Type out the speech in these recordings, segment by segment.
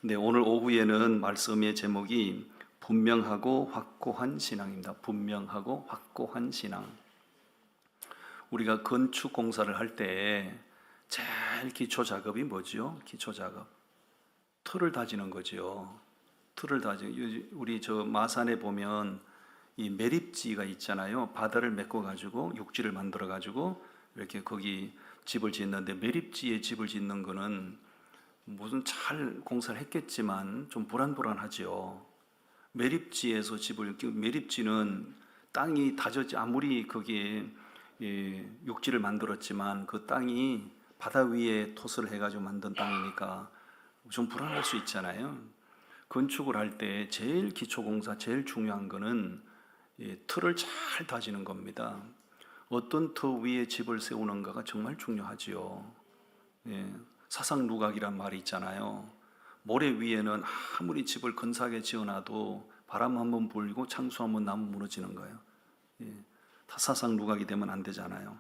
네, 오늘 오후에는 말씀의 제목이 분명하고 확고한 신앙입니다. 분명하고 확고한 신앙. 우리가 건축 공사를 할 때 제일 기초 작업이 뭐지요? 기초 작업. 틀을 다지는 거지요. 틀을 다지. 우리 저 마산에 보면 이 매립지가 있잖아요. 바다를 메꿔 가지고 육지를 만들어 가지고 이렇게 거기 집을 짓는데, 매립지에 집을 짓는 거는 무슨 잘 공사를 했겠지만 좀 불안불안하지요. 매립지에서 매립지는 땅이 다졌지, 아무리 거기에 육지를 만들었지만 그 땅이 바다 위에 토스를 해가지고 만든 땅이니까 좀 불안할 수 있잖아요. 건축을 할 때 제일 기초 공사, 제일 중요한 거는 틀을 잘 다지는 겁니다. 어떤 터 위에 집을 세우는가가 정말 중요하지요. 예, 사상누각이란 말이 있잖아요. 모래 위에는 아무리 집을 근사하게 지어놔도 바람 한번 불고 창수 한번 나면 무너지는 거예요. 예, 다 사상누각이 되면 안 되잖아요.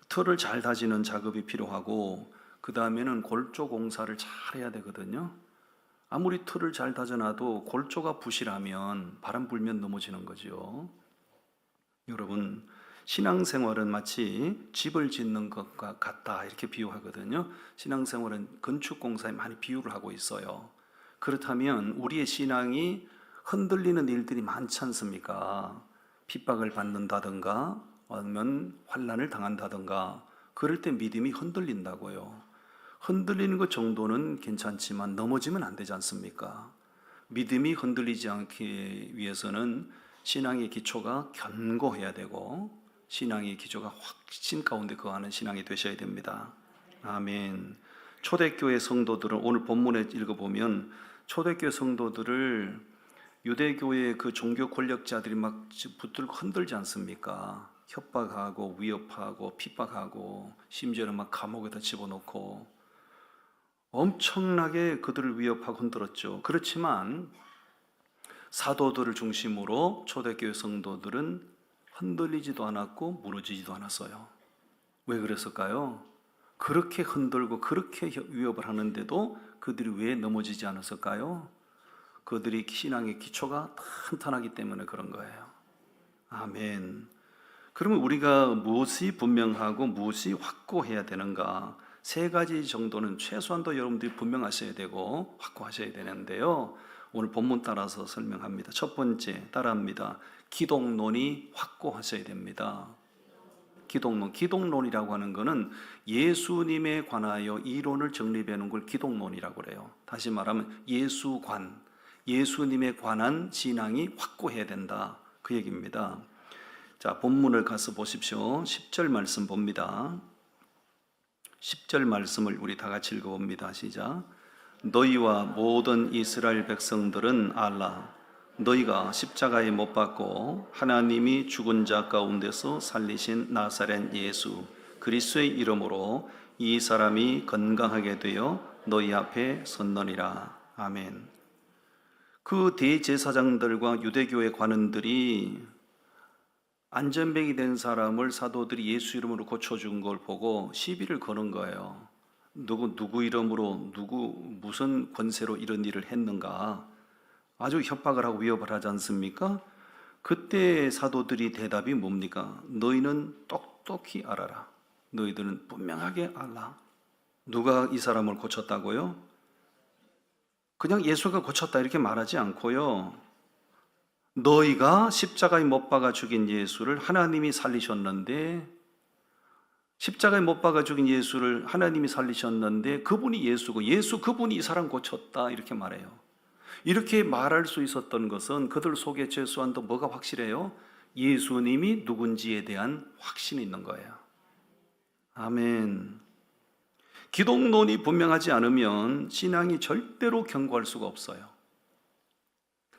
틀을 잘 다지는 작업이 필요하고, 그 다음에는 골조 공사를 잘 해야 되거든요. 아무리 틀을 잘 다져놔도 골조가 부실하면 바람 불면 넘어지는 거죠. 여러분, 신앙생활은 마치 집을 짓는 것과 같다, 이렇게 비유하거든요. 신앙생활은 건축공사에 많이 비유를 하고 있어요. 그렇다면 우리의 신앙이 흔들리는 일들이 많지 않습니까? 핍박을 받는다든가 아니면 환난을 당한다든가, 그럴 때 믿음이 흔들린다고요. 흔들리는 것 정도는 괜찮지만 넘어지면 안 되지 않습니까? 믿음이 흔들리지 않기 위해서는 신앙의 기초가 견고해야 되고, 신앙의 기초가 확신 가운데 거하는 신앙이 되셔야 됩니다. 아멘. 초대교회 성도들은, 오늘 본문에 읽어보면 초대교회 성도들을 유대교회의 그 종교 권력자들이 막 붙들고 흔들지 않습니까? 협박하고 위협하고 핍박하고 심지어는 막 감옥에다 집어넣고 엄청나게 그들을 위협하고 흔들었죠. 그렇지만 사도들을 중심으로 초대교회 성도들은 흔들리지도 않았고 무너지지도 않았어요. 왜 그랬을까요? 그렇게 흔들고 그렇게 위협을 하는데도 그들이 왜 넘어지지 않았을까요? 그들이 신앙의 기초가 탄탄하기 때문에 그런 거예요. 아멘. 그러면 우리가 무엇이 분명하고 무엇이 확고해야 되는가? 세 가지 정도는 최소한도 여러분들이 분명하셔야 되고 확고하셔야 되는데요, 오늘 본문 따라서 설명합니다. 첫 번째, 따라합니다. 기독론이 확고하셔야 됩니다. 기독론이라고 하는 것은 예수님에 관하여 이론을 정립해 놓은 걸 기독론이라고 그래요. 다시 말하면 예수님에 관한 신앙이 확고해야 된다, 그 얘기입니다. 자, 본문을 가서 보십시오. 10절 말씀 봅니다. 10절 말씀을 우리 다 같이 읽어봅니다. 시작. 너희와 모든 이스라엘 백성들은 알라. 너희가 십자가에 못 박고 하나님이 죽은 자 가운데서 살리신 나사렛 예수 그리스도의 이름으로 이 사람이 건강하게 되어 너희 앞에 섰느니라. 아멘. 그 대제사장들과 유대교의 관원들이 안전병이 된 사람을 사도들이 예수 이름으로 고쳐준 걸 보고 시비를 거는 거예요. 누구 이름으로, 무슨 권세로 이런 일을 했는가? 아주 협박을 하고 위협을 하지 않습니까? 그때 사도들이 대답이 뭡니까? 너희는 똑똑히 알아라. 너희들은 분명하게 알라. 누가 이 사람을 고쳤다고요? 그냥 예수가 고쳤다 이렇게 말하지 않고요, 너희가 십자가에 못 박아 죽인 예수를 하나님이 살리셨는데, 십자가에 못 박아 죽인 예수를 하나님이 살리셨는데 그분이 예수고 그분이 이 사람 고쳤다, 이렇게 말해요. 이렇게 말할 수 있었던 것은 그들 속에 최소한 또 뭐가 확실해요? 예수님이 누군지에 대한 확신이 있는 거예요. 아멘. 기독론이 분명하지 않으면 신앙이 절대로 견고할 수가 없어요.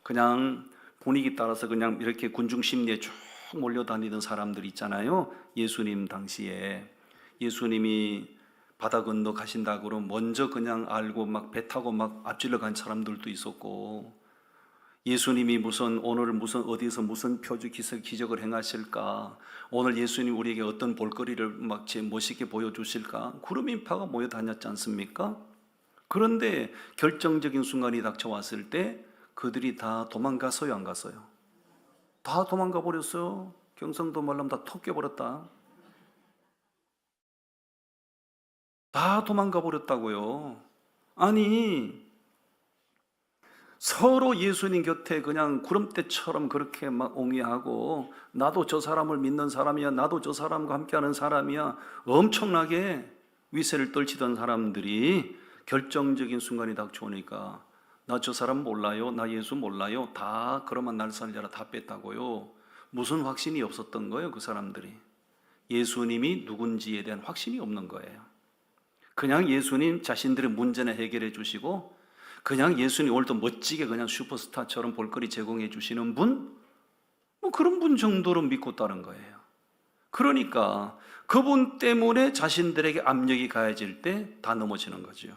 그냥 분위기 따라서 그냥 이렇게 군중심리에 쭉 몰려다니던 사람들 있잖아요. 예수님 당시에 예수님이 바다 건너 가신다고 그러면 먼저 그냥 알고 막 배 타고 막 앞질러 간 사람들도 있었고, 예수님이 오늘 어디서 무슨 표주 기적을 행하실까, 오늘 예수님 우리에게 어떤 볼거리를 막 멋있게 보여주실까, 구름 인파가 모여 다녔지 않습니까? 그런데 결정적인 순간이 닥쳐왔을 때 그들이 다 도망갔어요, 안 갔어요? 다 도망가 버렸어요. 경상도 말로 하면 다 턱 깨버렸다. 다 도망가 버렸다고요. 아니, 서로 예수님 곁에 그냥 구름대처럼 그렇게 막 옹이하고, 나도 저 사람을 믿는 사람이야, 나도 저 사람과 함께하는 사람이야, 엄청나게 위세를 떨치던 사람들이 결정적인 순간이 닥쳐오니까, 나 저 사람 몰라요, 나 예수 몰라요, 다 그러면 날 살려라 다 뺐다고요. 무슨 확신이 없었던 거예요, 그 사람들이? 예수님이 누군지에 대한 확신이 없는 거예요. 그냥 예수님 자신들의 문제나 해결해 주시고, 그냥 예수님 오늘도 멋지게 그냥 슈퍼스타처럼 볼거리 제공해 주시는 분, 뭐 그런 분 정도로 믿고 따른 거예요. 그러니까 그분 때문에 자신들에게 압력이 가해질 때 다 넘어지는 거죠.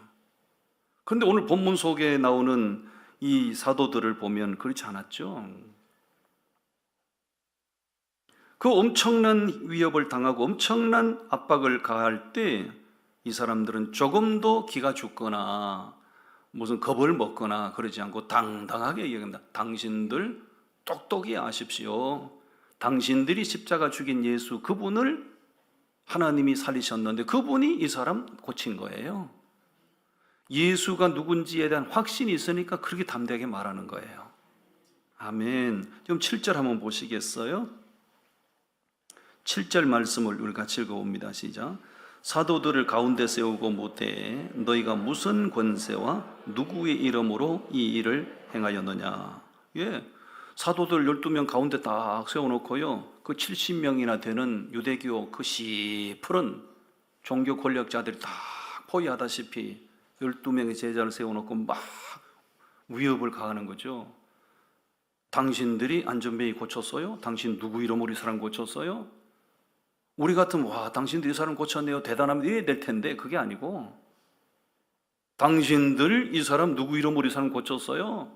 그런데 오늘 본문 속에 나오는 이 사도들을 보면 그렇지 않았죠. 그 엄청난 위협을 당하고 엄청난 압박을 가할 때 이 사람들은 조금도 기가 죽거나 무슨 겁을 먹거나 그러지 않고 당당하게 얘기합니다. 당신들 똑똑히 아십시오. 당신들이 십자가 죽인 예수, 그분을 하나님이 살리셨는데 그분이 이 사람 고친 거예요. 예수가 누군지에 대한 확신이 있으니까 그렇게 담대하게 말하는 거예요. 아멘. 좀 7절 한번 보시겠어요? 7절 말씀을 우리 같이 읽어봅니다. 시작. 사도들을 가운데 세우고 묻되 너희가 무슨 권세와 누구의 이름으로 이 일을 행하였느냐. 예, 사도들 12명 가운데 딱 세워놓고요, 그 70명이나 되는 유대교 그 시푸른 종교 권력자들이 다 포위하다시피 12명의 제자를 세워놓고 막 위협을 가하는 거죠. 당신들이 안전뱅이 고쳤어요? 당신 누구 이름으로 이 사람 고쳤어요? 우리 같으면 와, 당신들이 이 사람 고쳤네요, 대단합니다 이래야 될 텐데 그게 아니고, 당신들 이 사람 누구 이름으로 이 사람 고쳤어요?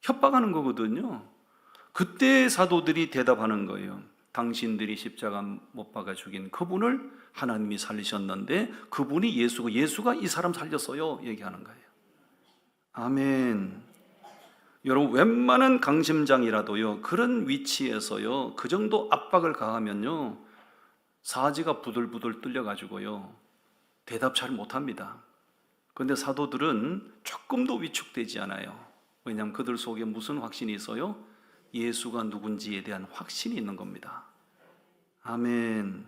협박하는 거거든요. 그때 사도들이 대답하는 거예요. 당신들이 십자가 못 박아 죽인 그분을 하나님이 살리셨는데 그분이 예수고 예수가 이 사람 살렸어요 얘기하는 거예요. 아멘. 여러분, 웬만한 강심장이라도요, 그런 위치에서요, 그 정도 압박을 가하면요, 사지가 부들부들 떨려가지고요, 대답 잘 못합니다. 그런데 사도들은 조금도 위축되지 않아요. 왜냐하면 그들 속에 무슨 확신이 있어요? 예수가 누군지에 대한 확신이 있는 겁니다. 아멘.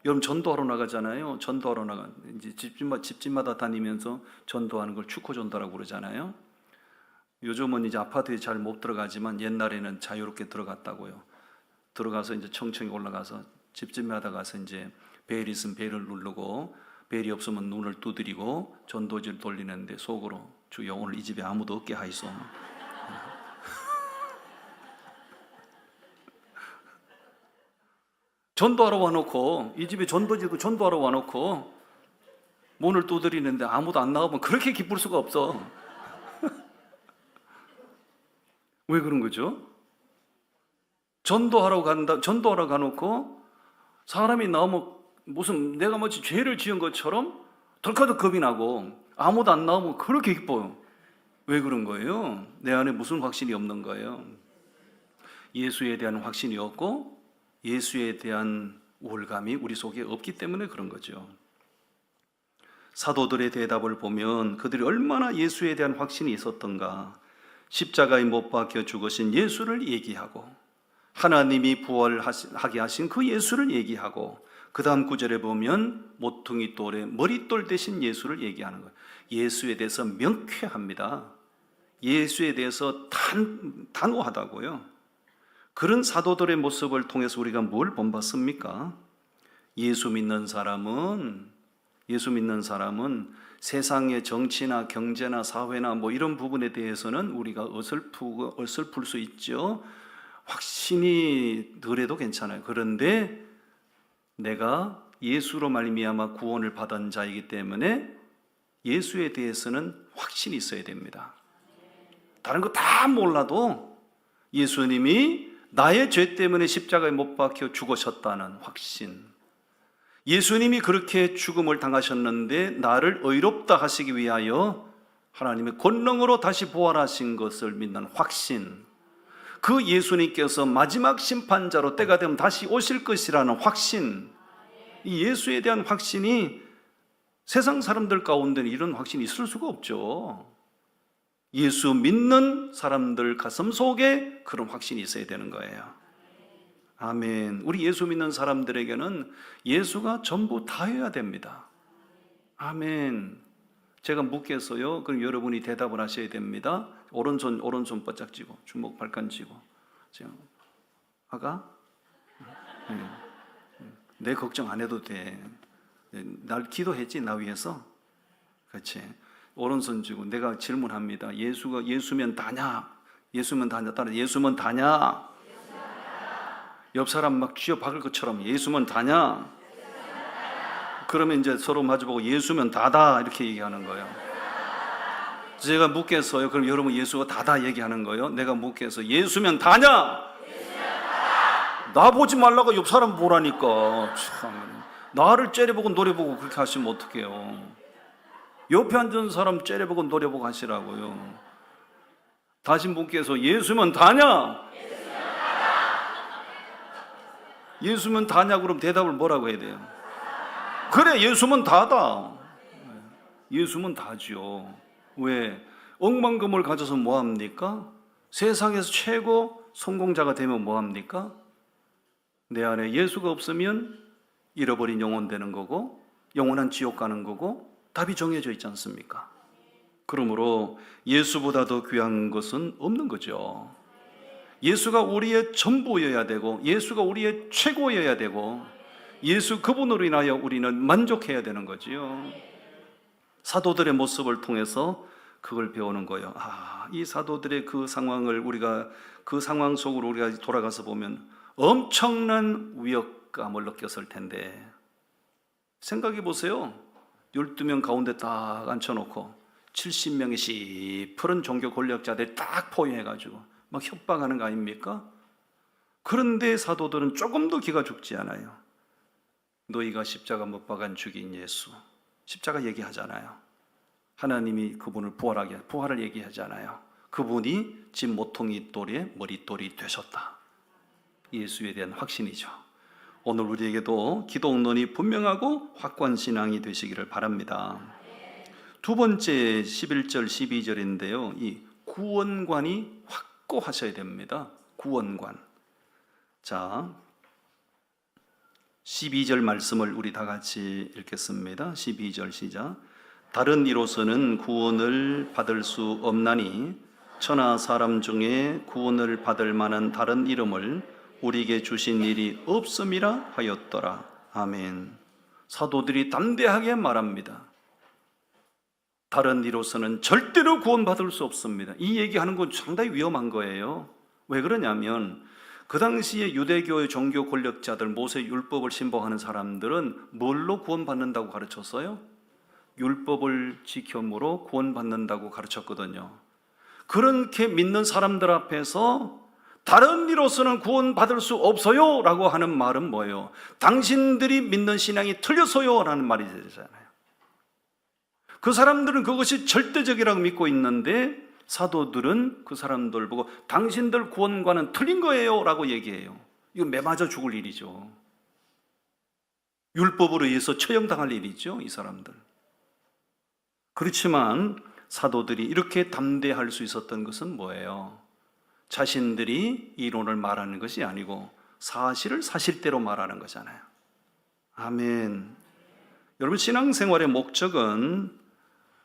여러분, 전도하러 나가잖아요. 전도하러 나가, 이제 집집마다 다니면서 전도하는 걸 축호 전도라고 그러잖아요. 요즘은 이제 아파트에 잘 못 들어가지만 옛날에는 자유롭게 들어갔다고요. 들어가서 이제 청청이 올라가서 집집마다 가서 이제 벨 있으면 벨을 누르고, 벨이 없으면 눈을 두드리고 전도지를 돌리는데 속으로 주여 오늘 이 집에 아무도 없게 하이소. 전도하러 와놓고, 이 집에 전도지도 전도하러 와놓고 문을 두드리는데 아무도 안 나오면 그렇게 기쁠 수가 없어. 왜 그런 거죠? 전도하러 가놓고 사람이 나오면 무슨 내가 마치 죄를 지은 것처럼 덜커덕 겁이 나고 아무도 안 나오면 그렇게 기뻐요. 왜 그런 거예요? 내 안에 무슨 확신이 없는 거예요? 예수에 대한 확신이 없고 예수에 대한 우월감이 우리 속에 없기 때문에 그런 거죠. 사도들의 대답을 보면 그들이 얼마나 예수에 대한 확신이 있었던가. 십자가에 못 박혀 죽으신 예수를 얘기하고 하나님이 부활하게 하신 그 예수를 얘기하고, 그 다음 구절에 보면 모퉁이 돌에 머릿돌 대신 예수를 얘기하는 거예요. 예수에 대해서 명쾌합니다. 예수에 대해서 단호하다고요. 그런 사도들의 모습을 통해서 우리가 뭘 본받습니까? 예수 믿는 사람은 세상의 정치나 경제나 사회나 뭐 이런 부분에 대해서는 우리가 어설플 수 있죠. 확신이 덜해도 괜찮아요. 그런데 내가 예수로 말미암아 구원을 받은 자이기 때문에 예수에 대해서는 확신이 있어야 됩니다. 다른 거 다 몰라도 예수님이 나의 죄 때문에 십자가에 못 박혀 죽으셨다는 확신, 예수님이 그렇게 죽음을 당하셨는데 나를 의롭다 하시기 위하여 하나님의 권능으로 다시 부활하신 것을 믿는 확신, 그 예수님께서 마지막 심판자로 때가 되면 다시 오실 것이라는 확신, 이 예수에 대한 확신이 세상 사람들 가운데는 이런 확신이 있을 수가 없죠. 예수 믿는 사람들 가슴 속에 그런 확신이 있어야 되는 거예요. 아멘. 우리 예수 믿는 사람들에게는 예수가 전부 다여야 됩니다. 아멘. 제가 묻겠어요. 그럼 여러분이 대답을 하셔야 됩니다. 오른손 바짝 쥐고 주먹 발칸 쥐고. 아가? 내 걱정 안 해도 돼. 날 기도했지 나 위해서. 그렇지. 오른손 쥐고 내가 질문합니다. 예수면 다냐? 예수면 다냐? 따라 예수면 다냐? 옆 사람 막 쥐어 박을 것처럼 예수면 다냐? 그러면 이제 서로 마주보고 예수면 다다 이렇게 얘기하는 거예요. 제가 묻겠어요. 그럼 여러분 예수가 다다 얘기하는 거예요. 내가 묻겠어. 예수면 다냐? 나 보지 말라고 옆 사람 보라니까. 참. 나를 째려보고 노려보고 그렇게 하시면 어떡해요. 옆에 앉은 사람 째려보고 노려보고 하시라고요. 다시 묻겠어. 예수면 다냐? 예수면 다냐? 그럼 대답을 뭐라고 해야 돼요? 그래, 예수면 다다. 예수면 다죠. 왜? 억만금을 가져서 뭐합니까? 세상에서 최고 성공자가 되면 뭐합니까? 내 안에 예수가 없으면 잃어버린 영혼 되는 거고 영원한 지옥 가는 거고 답이 정해져 있지 않습니까? 그러므로 예수보다 더 귀한 것은 없는 거죠. 예수가 우리의 전부여야 되고 예수가 우리의 최고여야 되고 예수 그분으로 인하여 우리는 만족해야 되는 거지요. 사도들의 모습을 통해서 그걸 배우는 거예요. 이 사도들의 그 상황을 그 상황 속으로 우리가 돌아가서 보면 엄청난 위협감을 느꼈을 텐데 생각해 보세요. 12명 가운데 딱 앉혀놓고 70명의 시퍼런 종교 권력자들이 딱 포위해가지고 막 협박하는 거 아닙니까? 그런데 사도들은 조금도 기가 죽지 않아요. 너희가 십자가 못 박은 죽인 예수, 십자가 얘기하잖아요. 하나님이 그분을 부활을 얘기하잖아요. 그분이 집 모퉁이 돌의 머릿돌이 되셨다. 예수에 대한 확신이죠. 오늘 우리에게도 기도 언론이 분명하고 확고한 신앙이 되시기를 바랍니다. 두 번째 11절 12절인데요. 이 구원관이 확고하셔야 됩니다. 구원관. 자, 12절 말씀을 우리 다 같이 읽겠습니다. 12절 시작. 다른 이로서는 구원을 받을 수 없나니 천하 사람 중에 구원을 받을 만한 다른 이름을 우리에게 주신 일이 없음이라 하였더라. 아멘. 사도들이 담대하게 말합니다. 다른 이로서는 절대로 구원받을 수 없습니다. 이 얘기하는 건 상당히 위험한 거예요. 왜 그러냐면 그 당시에 유대교의 종교 권력자들, 모세 율법을 신봉하는 사람들은 뭘로 구원받는다고 가르쳤어요? 율법을 지킴으로 구원받는다고 가르쳤거든요. 그렇게 믿는 사람들 앞에서 다른 이로서는 구원받을 수 없어요 라고 하는 말은 뭐예요? 당신들이 믿는 신앙이 틀렸어요 라는 말이 되잖아요. 그 사람들은 그것이 절대적이라고 믿고 있는데 사도들은 그 사람들 보고 당신들 구원과는 틀린 거예요 라고 얘기해요. 이건 매맞아 죽을 일이죠. 율법으로 의해서 처형당할 일이죠, 이 사람들. 그렇지만 사도들이 이렇게 담대할 수 있었던 것은 뭐예요? 자신들이 이론을 말하는 것이 아니고 사실을 사실대로 말하는 거잖아요. 아멘. 여러분, 신앙생활의 목적은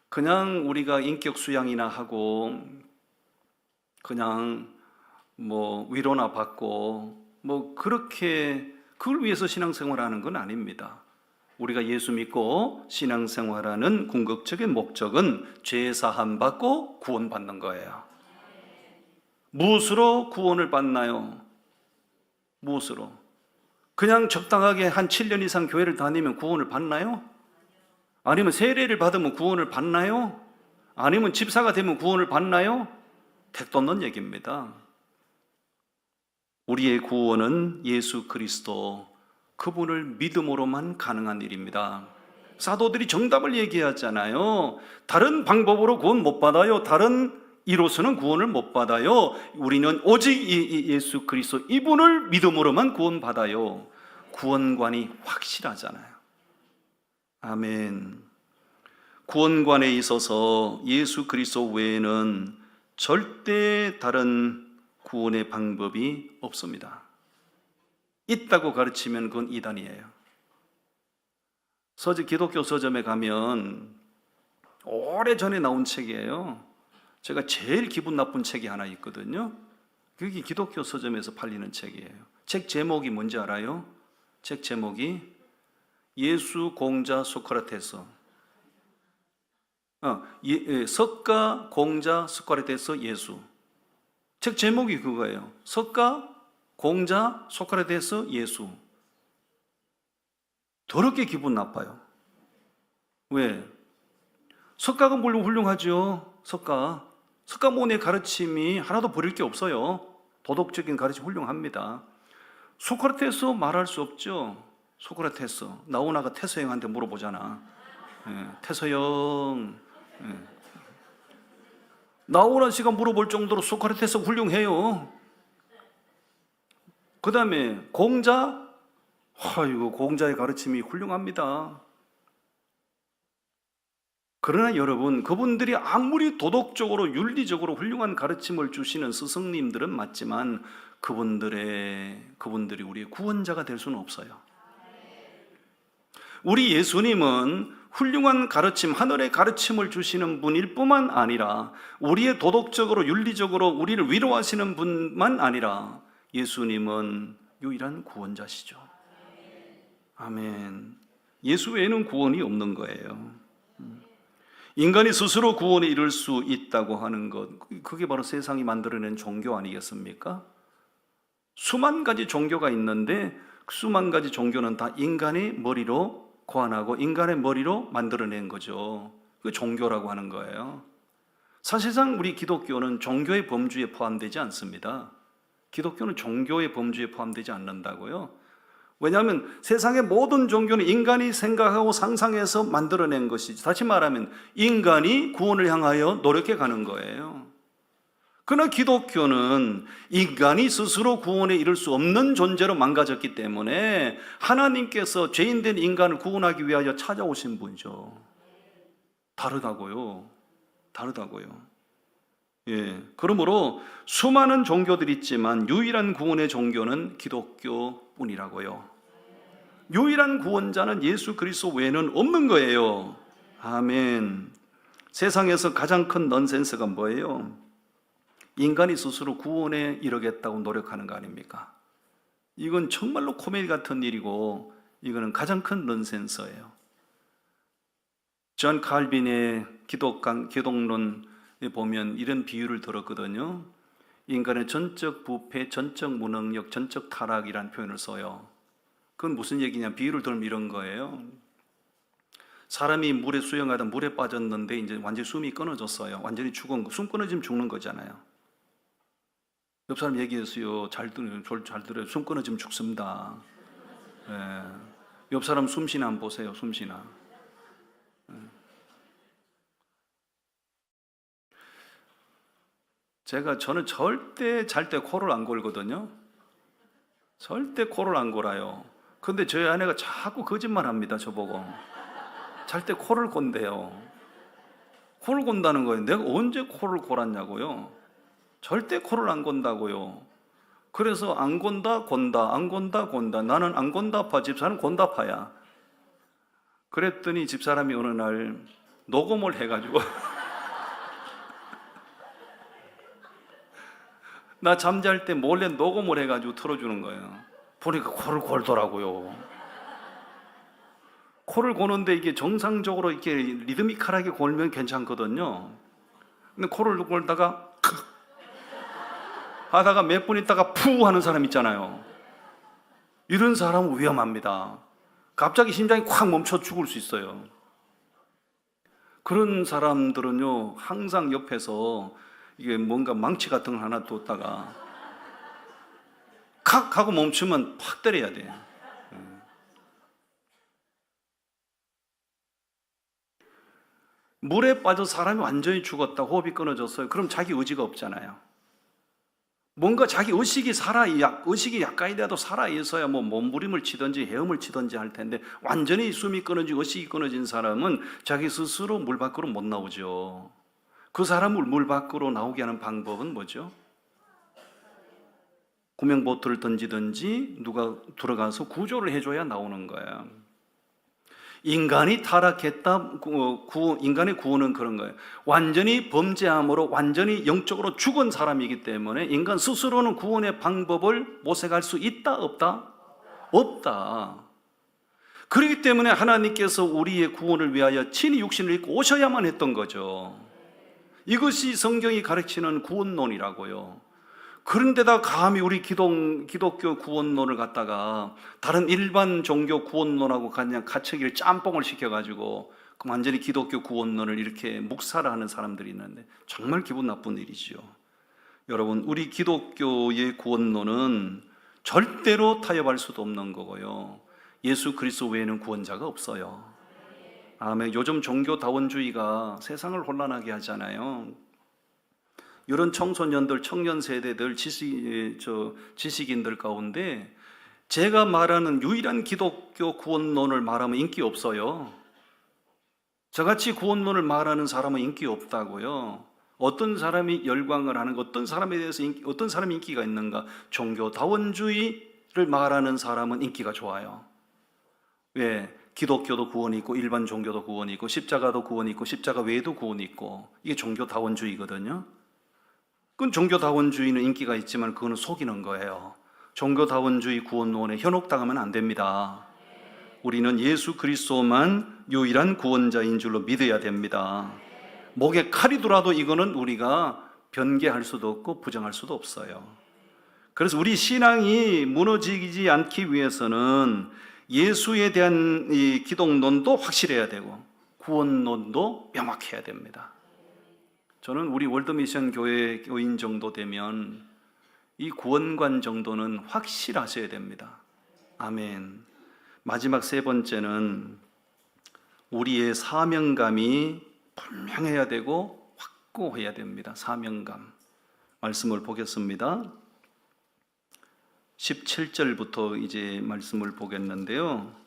그냥 우리가 인격 수양이나 하고 그냥 위로나 받고 그렇게 그걸 위해서 신앙생활하는 건 아닙니다. 우리가 예수 믿고 신앙생활하는 궁극적인 목적은 죄 사함 받고 구원받는 거예요. 무엇으로 구원을 받나요? 무엇으로? 그냥 적당하게 한 7년 이상 교회를 다니면 구원을 받나요? 아니면 세례를 받으면 구원을 받나요? 아니면 집사가 되면 구원을 받나요? 택도 없는 얘기입니다. 우리의 구원은 예수 그리스도 그분을 믿음으로만 가능한 일입니다. 사도들이 정답을 얘기하잖아요. 다른 방법으로 구원 못 받아요. 다른 이로서는 구원을 못 받아요. 우리는 오직 예수 그리스도 이분을 믿음으로만 구원받아요. 구원관이 확실하잖아요. 아멘. 구원관에 있어서 예수 그리스도 외에는 절대 다른 구원의 방법이 없습니다. 있다고 가르치면 그건 이단이에요. 기독교 서점에 가면 오래전에 나온 책이에요. 제가 제일 기분 나쁜 책이 하나 있거든요. 그게 기독교 서점에서 팔리는 책이에요. 책 제목이 뭔지 알아요? 책 제목이 예수 공자 소크라테스. 석가 공자 소크라테스 예수. 책 제목이 그거예요. 석가 공자 소크라테스 예수. 더럽게 기분 나빠요. 왜? 석가가 물론 훌륭하죠. 석가 모의 가르침이 하나도 버릴 게 없어요. 도덕적인 가르침 훌륭합니다. 소크라테스 말할 수 없죠. 소크라테스. 나오나가 태서 형한테 물어보잖아. 태서 형. 나오나 씨가 물어볼 정도로 소크라테스 훌륭해요. 그 다음에 공자. 공자의 가르침이 훌륭합니다. 그러나 여러분, 그분들이 아무리 도덕적으로 윤리적으로 훌륭한 가르침을 주시는 스승님들은 맞지만 그분들이 우리의 구원자가 될 수는 없어요. 우리 예수님은 훌륭한 가르침, 하늘의 가르침을 주시는 분일 뿐만 아니라 우리의 도덕적으로 윤리적으로 우리를 위로하시는 분만 아니라 예수님은 유일한 구원자시죠. 아멘. 예수 외에는 구원이 없는 거예요. 인간이 스스로 구원에 이를 수 있다고 하는 것, 그게 바로 세상이 만들어낸 종교 아니겠습니까? 수만 가지 종교가 있는데 수만 가지 종교는 다 인간의 머리로 고안하고 인간의 머리로 만들어낸 거죠. 그 종교라고 하는 거예요. 사실상 우리 기독교는 종교의 범주에 포함되지 않습니다. 기독교는 종교의 범주에 포함되지 않는다고요. 왜냐하면 세상의 모든 종교는 인간이 생각하고 상상해서 만들어낸 것이지, 다시 말하면 인간이 구원을 향하여 노력해 가는 거예요. 그러나 기독교는 인간이 스스로 구원에 이를 수 없는 존재로 망가졌기 때문에 하나님께서 죄인된 인간을 구원하기 위하여 찾아오신 분이죠. 다르다고요. 그러므로 수많은 종교들이 있지만 유일한 구원의 종교는 기독교뿐이라고요. 유일한 구원자는 예수 그리스도 외에는 없는 거예요. 아멘. 세상에서 가장 큰 넌센스가 뭐예요? 인간이 스스로 구원에 이르겠다고 노력하는 거 아닙니까? 이건 정말로 코미디 같은 일이고 이거는 가장 큰 넌센스예요. 존 칼빈의 기독론에 보면 이런 비유를 들었거든요. 인간의 전적 부패, 전적 무능력, 전적 타락이라는 표현을 써요. 그건 무슨 얘기냐? 비유를 들면 이런 거예요. 사람이 물에 수영하다 물에 빠졌는데 이제 완전히 숨이 끊어졌어요. 완전히 죽은 거. 숨 끊어지면 죽는 거잖아요. 옆 사람 얘기했어요. 잘 들어요. 숨 끊어지면 죽습니다. 옆 사람 숨쉬나 한번 보세요. 숨쉬나. 저는 절대 잘 때 코를 안 골거든요. 절대 코를 안 골아요. 근데 저희 아내가 자꾸 거짓말 합니다. 저보고. 잘 때 코를 곤대요. 코를 곤다는 거예요. 내가 언제 코를 골았냐고요. 절대 코를 안 곤다고요. 그래서 안 곤다, 곤다, 안 곤다, 곤다. 나는 안 곤다파, 집사는 곤다파야. 그랬더니 집사람이 어느 날 녹음을 해가지고 나 잠잘 때 몰래 녹음을 해가지고 틀어주는 거예요. 보니까 코를 골더라고요. 코를 고는데 이게 정상적으로 이렇게 리드미컬하게 골면 괜찮거든요. 근데 코를 골다가 하다가 몇 분 있다가 푸 하는 사람 있잖아요. 이런 사람은 위험합니다. 갑자기 심장이 콱 멈춰 죽을 수 있어요. 그런 사람들은요, 항상 옆에서 이게 뭔가 망치 같은 거 하나 뒀다가 칵 하고 멈추면 팍 때려야 돼요. 물에 빠져 사람이 완전히 죽었다, 호흡이 끊어졌어요. 그럼 자기 의지가 없잖아요. 뭔가 자기 의식이 약간이라도 살아있어야 뭐 몸부림을 치든지 헤엄을 치든지 할 텐데, 완전히 숨이 끊어지고 의식이 끊어진 사람은 자기 스스로 물 밖으로 못 나오죠. 그 사람을 물 밖으로 나오게 하는 방법은 뭐죠? 구명보트를 던지든지 누가 들어가서 구조를 해줘야 나오는 거예요. 인간이 타락했다, 인간의 구원은 그런 거예요. 완전히 범죄함으로 완전히 영적으로 죽은 사람이기 때문에 인간 스스로는 구원의 방법을 모색할 수 있다, 없다? 없다. 그렇기 때문에 하나님께서 우리의 구원을 위하여 친히 육신을 입고 오셔야만 했던 거죠. 이것이 성경이 가르치는 구원론이라고요. 그런데다 감히 우리 기독교 구원론을 갖다가 다른 일반 종교 구원론하고 그냥 가책기를 짬뽕을 시켜가지고 완전히 기독교 구원론을 이렇게 묵살하는 사람들이 있는데 정말 기분 나쁜 일이죠. 여러분, 우리 기독교의 구원론은 절대로 타협할 수도 없는 거고요. 예수 그리스도 외에는 구원자가 없어요. 아멘. 요즘 종교다원주의가 세상을 혼란하게 하잖아요. 이런 청소년들, 청년 세대들, 지식인들 가운데 제가 말하는 유일한 기독교 구원론을 말하면 인기 없어요. 저같이 구원론을 말하는 사람은 인기 없다고요. 어떤 사람이 열광을 하는가, 어떤 사람에 대해서 어떤 사람이 인기가 있는가? 종교다원주의를 말하는 사람은 인기가 좋아요. 왜? 기독교도 구원이 있고 일반 종교도 구원이 있고 십자가도 구원이 있고 십자가 외에도 구원이 있고, 이게 종교다원주의거든요. 그건 종교다원주의는 인기가 있지만 그거는 속이는 거예요. 종교다원주의 구원론에 현혹당하면 안 됩니다. 우리는 예수 그리스도만 유일한 구원자인 줄로 믿어야 됩니다. 목에 칼이 들어도 이거는 우리가 변개할 수도 없고 부정할 수도 없어요. 그래서 우리 신앙이 무너지지 않기 위해서는 예수에 대한 이 기독론도 확실해야 되고 구원론도 명확해야 됩니다. 저는 우리 월드미션 교회 교인 정도 되면 이 구원관 정도는 확실하셔야 됩니다. 아멘. 마지막 세 번째는 우리의 사명감이 분명해야 되고 확고해야 됩니다. 사명감. 말씀을 보겠습니다. 17절부터 이제 말씀을 보겠는데요.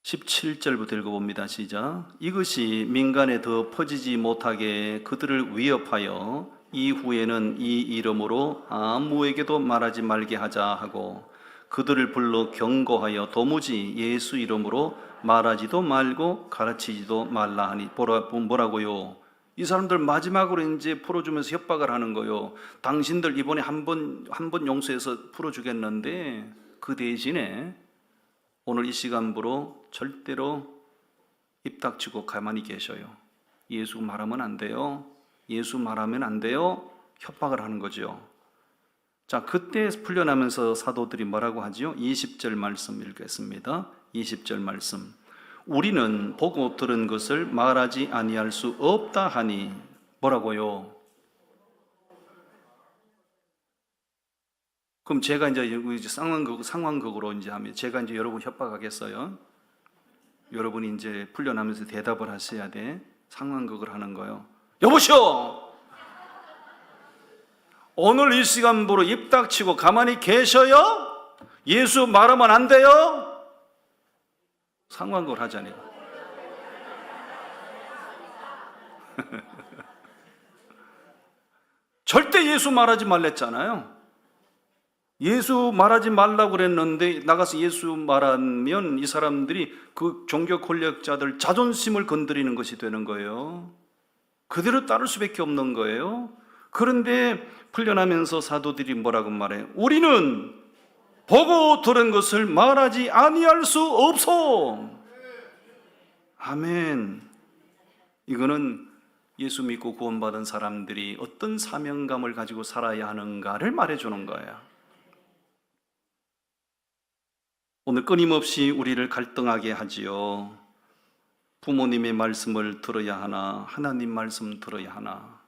17절부터 읽어봅니다. 시작. 이것이 민간에 더 퍼지지 못하게 그들을 위협하여 이후에는 이 이름으로 아무에게도 말하지 말게 하자 하고 그들을 불러 경고하여 도무지 예수 이름으로 말하지도 말고 가르치지도 말라 하니. 뭐라고요? 이 사람들 마지막으로 이제 풀어주면서 협박을 하는 거요. 당신들 이번에 한 번 용서해서 풀어주겠는데 그 대신에 오늘 이 시간부로 절대로 입 닥치고 가만히 계셔요. 예수 말하면 안 돼요. 예수 말하면 안 돼요. 협박을 하는 거죠. 자, 그때 풀려나면서 사도들이 뭐라고 하죠? 20절 말씀 읽겠습니다. 20절 말씀. 우리는 보고 들은 것을 말하지 아니할 수 없다 하니. 뭐라고요? 그럼 제가 이제 상황극으로 이제 하면 제가 이제 여러분 협박하겠어요. 여러분이 이제 풀려나면서 대답을 하셔야 돼. 상황극을 하는 거예요. 여보시오! 오늘 이 시간부로 입 닥치고 가만히 계셔요? 예수 말하면 안 돼요? 상황극을 하자니요. 절대 예수 말하지 말랬잖아요. 예수 말하지 말라고 그랬는데 나가서 예수 말하면 이 사람들이 그 종교 권력자들 자존심을 건드리는 것이 되는 거예요. 그대로 따를 수밖에 없는 거예요. 그런데 풀려나면서 사도들이 뭐라고 말해요? 우리는 보고 들은 것을 말하지 아니할 수 없소. 아멘. 이거는 예수 믿고 구원받은 사람들이 어떤 사명감을 가지고 살아야 하는가를 말해주는 거예요. 오늘 끊임없이 우리를 갈등하게 하지요. 부모님의 말씀을 들어야 하나, 하나님 말씀 들어야 하나.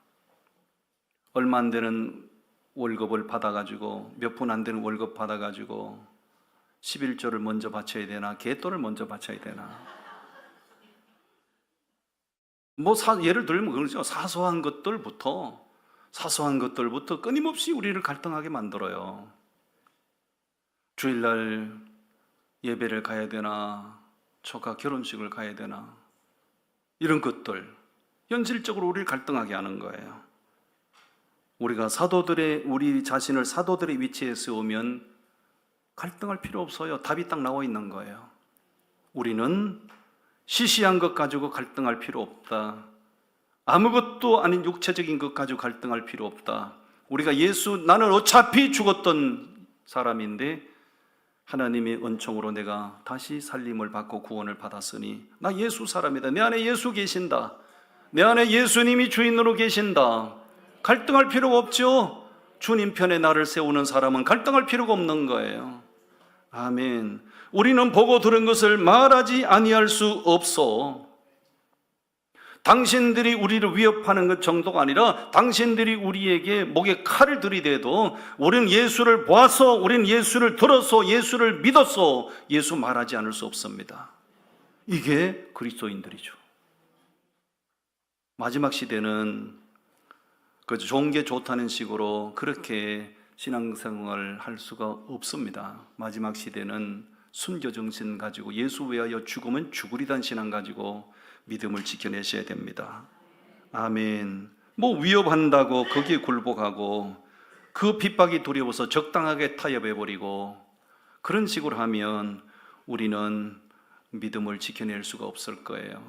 얼마 안 되는 월급을 받아가지고, 몇 푼 안 되는 월급 받아가지고 11조를 먼저 바쳐야 되나, 개또를 먼저 바쳐야 되나. 예를 들면 그러죠. 사소한 것들부터 끊임없이 우리를 갈등하게 만들어요. 주일날 예배를 가야 되나, 조카 결혼식을 가야 되나, 이런 것들 현실적으로 우리를 갈등하게 하는 거예요. 우리가 우리 자신을 사도들의 위치에 세우면 갈등할 필요 없어요. 답이 딱 나와 있는 거예요. 우리는 시시한 것 가지고 갈등할 필요 없다. 아무것도 아닌 육체적인 것 가지고 갈등할 필요 없다. 우리가 나는 어차피 죽었던 사람인데 하나님의 은총으로 내가 다시 살림을 받고 구원을 받았으니 나 예수 사람이다. 내 안에 예수 계신다. 내 안에 예수님이 주인으로 계신다. 갈등할 필요가 없죠. 주님 편에 나를 세우는 사람은 갈등할 필요가 없는 거예요. 아멘. 우리는 보고 들은 것을 말하지 아니할 수 없어. 당신들이 우리를 위협하는 것 정도가 아니라 당신들이 우리에게 목에 칼을 들이대도 우리는 예수를 보아서, 우리는 예수를 들어서, 예수를 믿어서 예수 말하지 않을 수 없습니다. 이게 그리스도인들이죠. 마지막 시대는 좋은 게 좋다는 식으로 그렇게 신앙생활을 할 수가 없습니다. 마지막 시대는 순교정신 가지고 예수 위하여 죽으면 죽으리란 신앙 가지고 믿음을 지켜내셔야 됩니다. 아멘. 위협한다고 거기에 굴복하고 그 핍박이 두려워서 적당하게 타협해버리고 그런 식으로 하면 우리는 믿음을 지켜낼 수가 없을 거예요.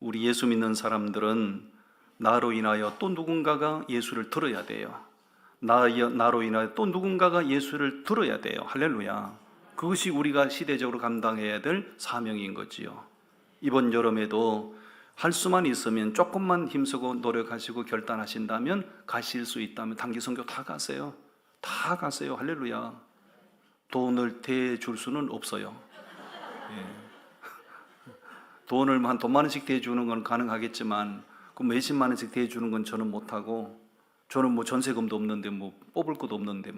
우리 예수 믿는 사람들은 나로 인하여 또 누군가가 예수를 들어야 돼요. 나로 인하여 또 누군가가 예수를 들어야 돼요. 할렐루야. 그것이 우리가 시대적으로 감당해야 될 사명인 거지요. 이번 여름에도 할 수만 있으면 조금만 힘쓰고 노력하시고 결단하신다면 가실 수 있다면 단기 선교 다 가세요. 다 가세요. 할렐루야. 돈을 대줄 수는 없어요. 예. 돈 만 원씩 대주는 건 가능하겠지만 그 몇십만 원씩 대주는 건 저는 못하고 저는 전세금도 없는데 뽑을 것도 없는데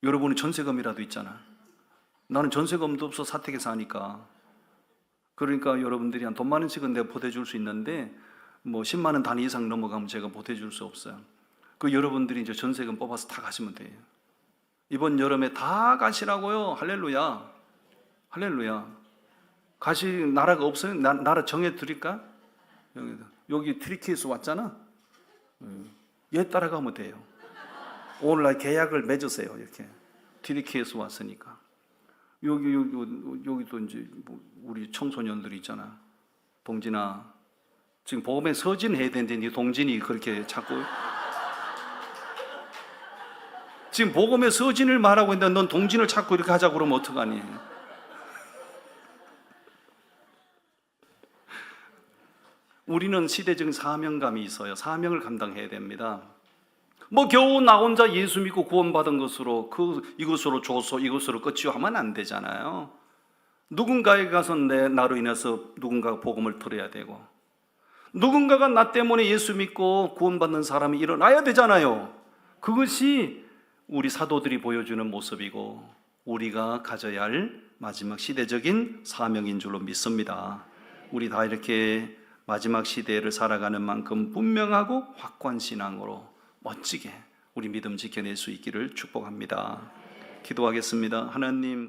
여러분은 전세금이라도 있잖아. 나는 전세금도 없어 사택에 사니까. 그러니까 여러분들이 한 돈 만 원씩은 내가 보태줄 수 있는데 10만 원 단위 이상 넘어가면 제가 보태줄 수 없어요. 그 여러분들이 이제 전세금 뽑아서 다 가시면 돼요. 이번 여름에 다 가시라고요. 할렐루야. 할렐루야. 가실 나라가 없어요? 나라 정해드릴까? 여기 트리키에서 왔잖아. 얘 따라가면 돼요. 오늘날 계약을 맺으세요. 이렇게 트리키에서 왔으니까. 여기도 이제 우리 청소년들 있잖아. 동진아, 지금 복음에 서진해야 되는데 네 동진이 그렇게 자꾸 지금 복음에 서진을 말하고 있는데 넌 동진을 자꾸 이렇게 하자고 그러면 어떡하니? 우리는 시대적인 사명감이 있어요. 사명을 감당해야 됩니다. 겨우 나 혼자 예수 믿고 구원받은 것으로 이것으로 줘서 이것으로 끝이요 하면 안 되잖아요. 누군가에 가서 나로 인해서 누군가가 복음을 들어야 되고 누군가가 나 때문에 예수 믿고 구원받는 사람이 일어나야 되잖아요. 그것이 우리 사도들이 보여주는 모습이고 우리가 가져야 할 마지막 시대적인 사명인 줄로 믿습니다. 우리 다 이렇게 마지막 시대를 살아가는 만큼 분명하고 확고한 신앙으로 멋지게 우리 믿음 지켜낼 수 있기를 축복합니다. 기도하겠습니다. 하나님